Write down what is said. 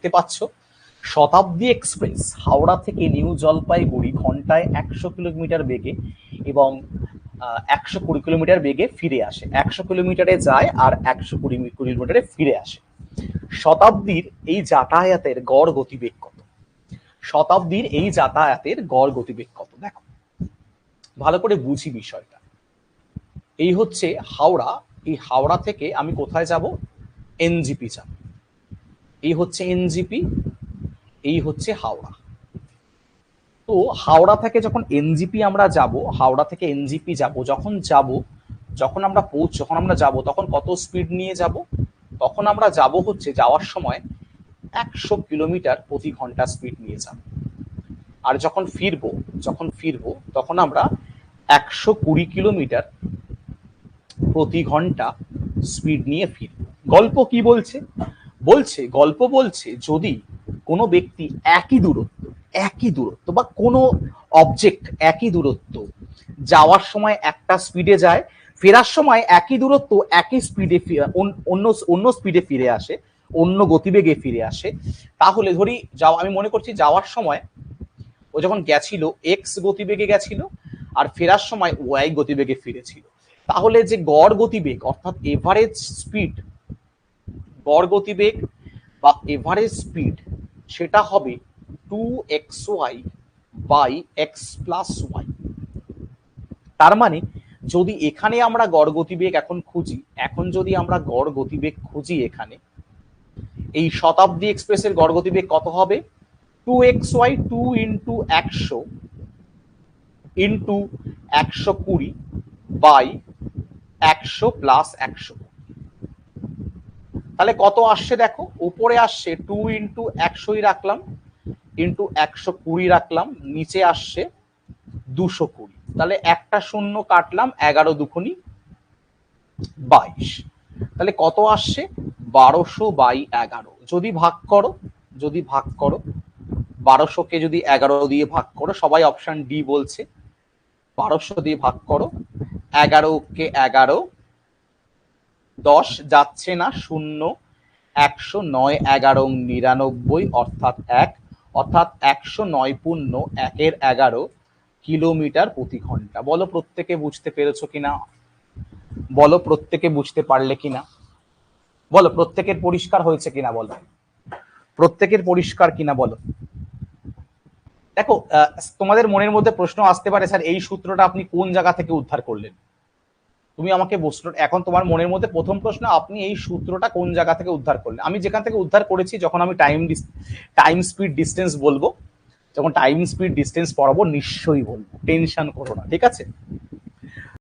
দেখতে পাচ্ছ শতাব্দী এক্সপ্রেস হাওড়া থেকে নিউ জলপাইগুড়ি ঘন্টায় 100 কিলোমিটার বেগে এবং 120 কিলোমিটার বেগে ফিরে আসে। 100 কিলোমিটারে যায় আর 120 কিলোমিটারে ফিরে আসে। শতাব্দীর এই যাতায়াতের গড় গতিবেগ কত? শতাব্দীর এই যাতায়াতের গড় গতিবেগ কত? দেখো ভালো করে বুঝি বিষয়টা। এই হচ্ছে হাওড়া, এই হাওড়া থেকে আমি কোথায় যাব? এনজিপি যাব। এই হচ্ছে এনজিপি, এই হচ্ছে হাওড়া। তো হাওড়া থেকে যখন এনজিপি আমরা যাব, হাওড়া থেকে এনজিপি যাব, যখন আমরা যাব তখন কত স্পিড নিয়ে যাব? তখন আমরা যাব হচ্ছে যাওয়ার সময় 100 কিলোমিটার প্রতি ঘন্টা স্পিড নিয়ে যাব। আর যখন ফিরবো তখন আমরা 120 কিলোমিটার প্রতি ঘন্টা স্পিড নিয়ে ফিরব। গল্প কি বলছে? গল্প বলছে যদি কোনো ব্যক্তি একই দূরত্ব বা কোনো অবজেক্ট একই দূরত্ব যাওয়ার সময় একটা স্পিডে যায়, ফেরার সময় একই দূরত্ব একই স্পিডে অন্য স্পিডে ফিরে আসে, অন্য গতিবেগে ফিরে আসে, তাহলে ধরি আমি মনে করছি যাওয়ার সময় ও যখন গেছিল এক্স গতিবেগে গেছিল আর ফেরার সময় ওয়াই গতিবেগে ফিরেছিল, তাহলে যে গড় গতিবেগ অর্থাৎ এভারেজ স্পিড, গড় গতিবেগ বা এভারেজ স্পিড সেটা হবে 2xy by x plus Y. তার মানে যদি এখানে আমরা গড় গতিবেগ যদি আমরা গড় গতিবেগ খুঁজি এখানে, এই শতাব্দী এক্সপ্রেসের গড় গতিবেগ কত হবে? 2xy 2 into 100 into 120 by 100 plus 100। তাহলে কত আসছে দেখো, উপরে আসছে 2 ইন্টু 100 রাখলাম ইন্টু 120 রাখলাম, নিচে আসছে 220। তাহলে একটা শূন্য কাটলাম, 11 দুগুণী 22। তাহলে কত আসছে? 1200 বাই 11। যদি ভাগ করো 1200কে যদি 11 দিয়ে ভাগ করো, সবাই অপশন ডি বলছে, 1200 দিয়ে ভাগ করো, 11কে 11, 10 যাচ্ছে না, 0, 100, 9, 11, 99 অর্থাৎ 1, অর্থাৎ 109 পূর্ণ 1-এর 11 কিলোমিটার প্রতি ঘন্টা। বলো প্রত্যেকে বুঝতে পেরেছো কিনা? বলো প্রত্যেকে বুঝতে পারলে কিনা? বলো প্রত্যেকের পরিষ্কার হয়েছে কিনা? বলো প্রত্যেকের পরিষ্কার কিনা? বলো। দেখো তোমাদের মনের মধ্যে প্রশ্ন আসতে পারে, স্যার এই সূত্রটা আপনি কোন জায়গা থেকে উদ্ধার করলেন? তুমি আমাকে এখন তোমার মনের মধ্যে প্রথম প্রশ্ন, আপনি এই সূত্রটা কোন জায়গা থেকে উদ্ধার করলেন? আমি যেখান থেকে উদ্ধার করেছি, যখন আমি টাইম স্পিড ডিস্টেন্স বলবো, যখন টাইম স্পিড ডিস্টেন্স পড়াবো নিশ্চয়ই বলবো, টেনশন করো না, ঠিক আছে?